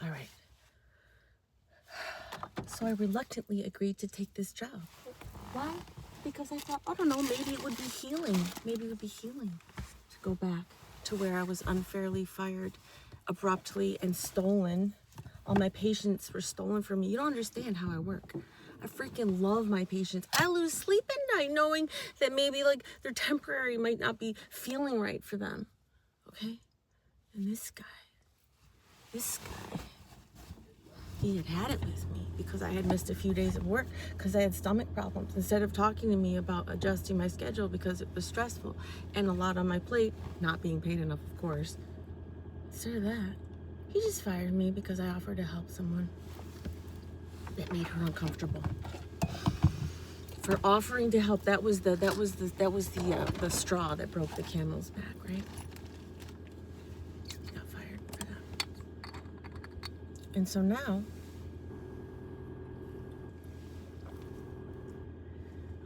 All right. So I reluctantly agreed to take this job. Why? Because I thought, I don't know, maybe it would be healing. Maybe it would be healing to go back to where I was unfairly fired abruptly and stolen. All my patients were stolen from me. You don't understand how I work. I freaking love my patients. I lose sleep at night knowing that maybe like their temporary might not be feeling right for them. Okay? And this guy, he had it with me because I had missed a few days of work because I had stomach problems. Instead of talking to me about adjusting my schedule because it was stressful and a lot on my plate, not being paid enough, of course. Instead of that, he just fired me because I offered to help someone that made her uncomfortable. For offering to help, that was the straw that broke the camel's back, right? Got fired for that. And so now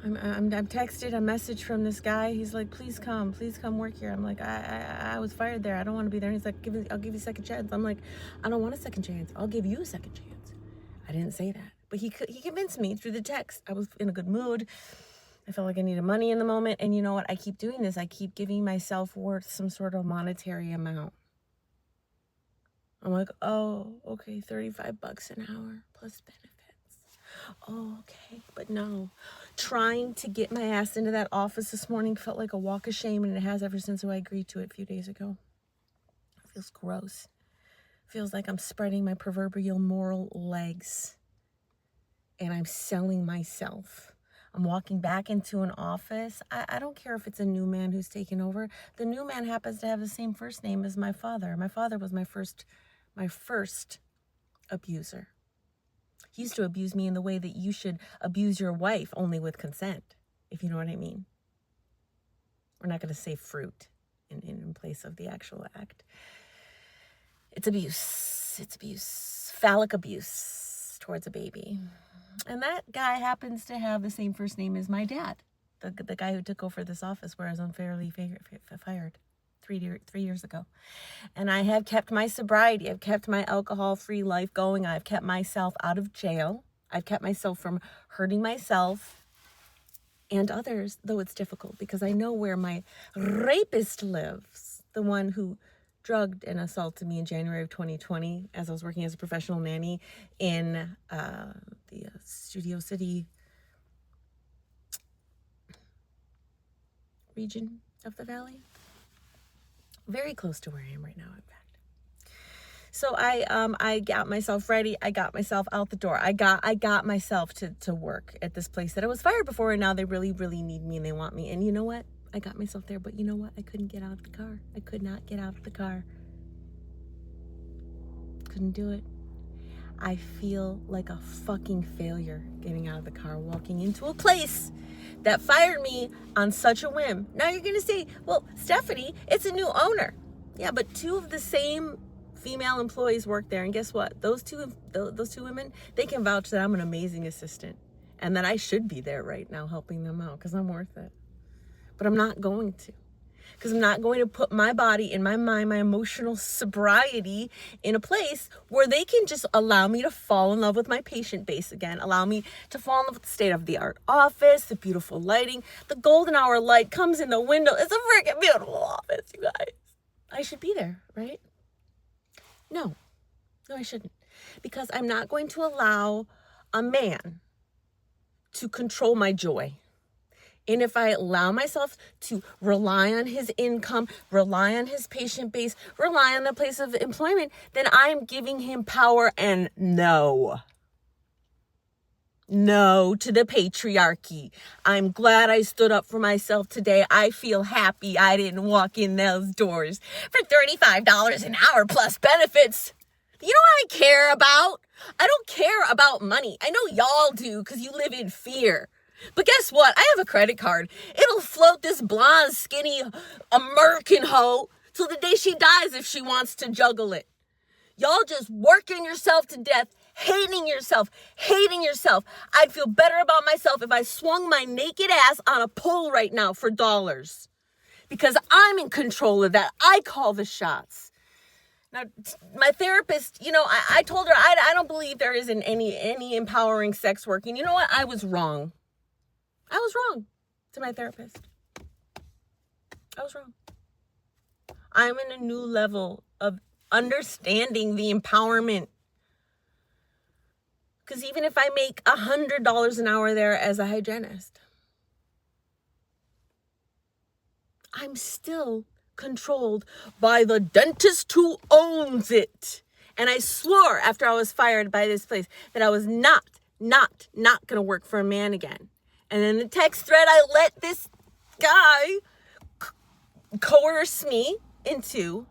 I'm texted a message from this guy. He's like, please come work here. I'm like, I was fired there. I don't want to be there. And he's like, I'll give you a second chance. I'm like, I don't want a second chance. I'll give you a second chance. I didn't say that, but he convinced me through the text. I was in a good mood. I felt like I needed money in the moment. And you know what? I keep doing this. I keep giving myself worth some sort of monetary amount. I'm like, oh, okay, $35 an hour plus benefits. Oh, okay. But no, trying to get my ass into that office this morning felt like a walk of shame, and it has ever since I agreed to it a few days ago. It feels gross. It feels like I'm spreading my proverbial moral legs, and I'm selling myself. I'm walking back into an office. I don't care if it's a new man who's taken over. The new man happens to have the same first name as my father. My father was my first abuser. He used to abuse me in the way that you should abuse your wife, only with consent, if you know what I mean. We're not going to say fruit in place of the actual act. It's abuse. It's abuse. Phallic abuse towards a baby. And that guy happens to have the same first name as my dad, the guy who took over this office where I was unfairly fired 3 years ago. And I have kept my sobriety. I've kept my alcohol-free life going. I've kept myself out of jail. I've kept myself from hurting myself and others, though it's difficult because I know where my rapist lives, the one who drugged and assaulted me in January of 2020 as I was working as a professional nanny in the Studio City region of the valley. Very close to where I am right now, in fact. So I got myself ready. I got myself out the door. I got myself to work at this place that I was fired before, and now they really, really need me and they want me. And you know what? I got myself there, but you know what? I couldn't get out of the car. I could not get out of the car. Couldn't do it. I feel like a fucking failure getting out of the car, walking into a place that fired me on such a whim. Now you're going to say, well, Stephanie, it's a new owner. Yeah, but two of the same female employees work there. And guess what? Those two women, they can vouch that I'm an amazing assistant and that I should be there right now helping them out because I'm worth it. But I'm not going to. Because I'm not going to put my body and my mind, my emotional sobriety in a place where they can just allow me to fall in love with my patient base again. Allow me to fall in love with the state-of-the-art office, the beautiful lighting. The golden hour light comes in the window. It's a freaking beautiful office, you guys. I should be there, right? No, I shouldn't. Because I'm not going to allow a man to control my joy. And if I allow myself to rely on his income, rely on his patient base, rely on the place of employment, then I'm giving him power. And no to the patriarchy. I'm glad I stood up for myself today. I feel happy I didn't walk in those doors for $35 an hour plus benefits. You know what I care about? I don't care about money. I know y'all do because you live in fear. But guess what? I have a credit card. It'll float this blonde, skinny American hoe till the day she dies if she wants to juggle it. Y'all just working yourself to death, hating yourself. I'd feel better about myself if I swung my naked ass on a pole right now for dollars. Because I'm in control of that. I call the shots. Now, my therapist, I told her I don't believe there isn't any empowering sex work. And you know what? I was wrong. I was wrong to my therapist. I was wrong. I'm in a new level of understanding the empowerment. Because even if I make $100 an hour there as a hygienist, I'm still controlled by the dentist who owns it. And I swore after I was fired by this place that I was not going to work for a man again. And in the text thread, I let this guy coerce me into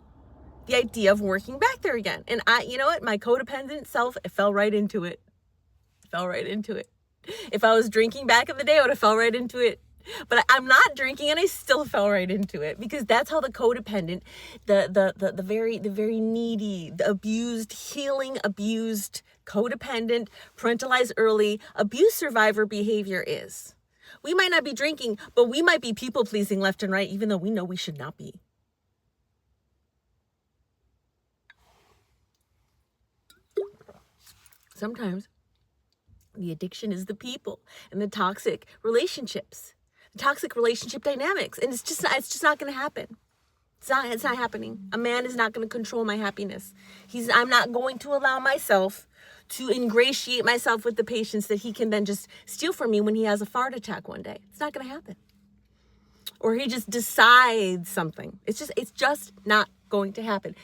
the idea of working back there again. And you know what? My codependent self, it fell right into it. If I was drinking back in the day, I would have fell right into it. But I'm not drinking, and I still fell right into it, because that's how the codependent, the very needy, the abused, codependent, parentalized early, abuse survivor behavior is. We might not be drinking, but we might be people pleasing left and right, even though we know we should not be. Sometimes the addiction is the people and the toxic relationships. Toxic relationship dynamics, and it's just not going to happen. It's not happening. A man is not going to control my happiness. I'm not going to allow myself to ingratiate myself with the patients that he can then just steal from me when he has a fart attack one day. It's not going to happen. Or he just decides something. It's just not going to happen.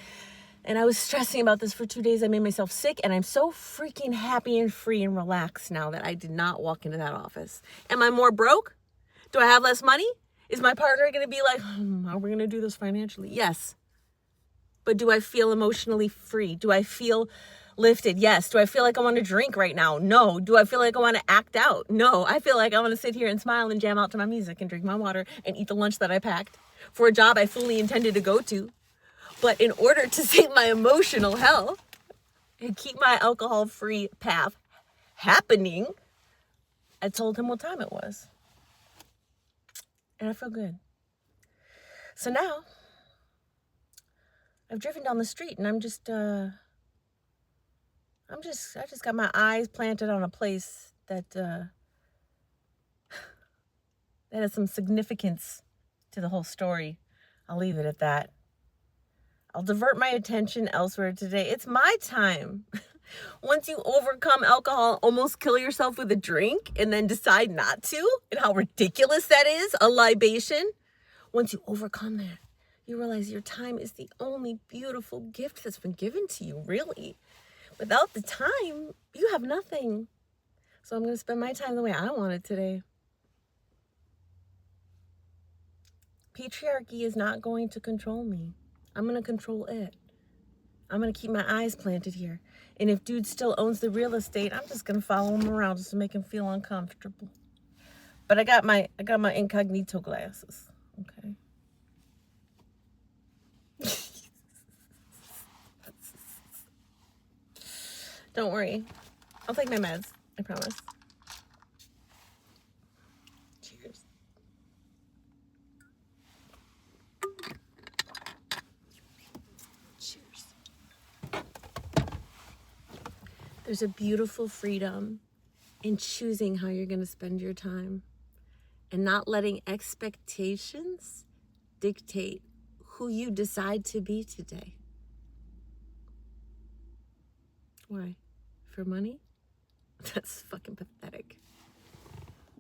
And I was stressing about this for 2 days. I made myself sick, and I'm so freaking happy and free and relaxed now that I did not walk into that office. Am I more broke? Do I have less money? Is my partner going to be like, how are we going to do this financially? Yes. But do I feel emotionally free? Do I feel lifted? Yes. Do I feel like I want to drink right now? No. Do I feel like I want to act out? No. I feel like I want to sit here and smile and jam out to my music and drink my water and eat the lunch that I packed for a job I fully intended to go to. But in order to save my emotional health and keep my alcohol-free path happening, I told him what time it was. And I feel good. So now, I've driven down the street, and I just got my eyes planted on a place that has some significance to the whole story. I'll leave it at that. I'll divert my attention elsewhere today. It's my time. Once you overcome alcohol, almost kill yourself with a drink, and then decide not to, and how ridiculous that is, a libation. Once you overcome that, you realize your time is the only beautiful gift that's been given to you, really. Without the time, you have nothing. So I'm going to spend my time the way I want it today. Patriarchy is not going to control me. I'm going to control it. I'm going to keep my eyes planted here. And if dude still owns the real estate, I'm just going to follow him around just to make him feel uncomfortable. But I got my incognito glasses. Okay. Don't worry. I'll take my meds. I promise. Cheers. Cheers. There's a beautiful freedom in choosing how you're going to spend your time and not letting expectations dictate who you decide to be today. Why? For money? That's fucking pathetic.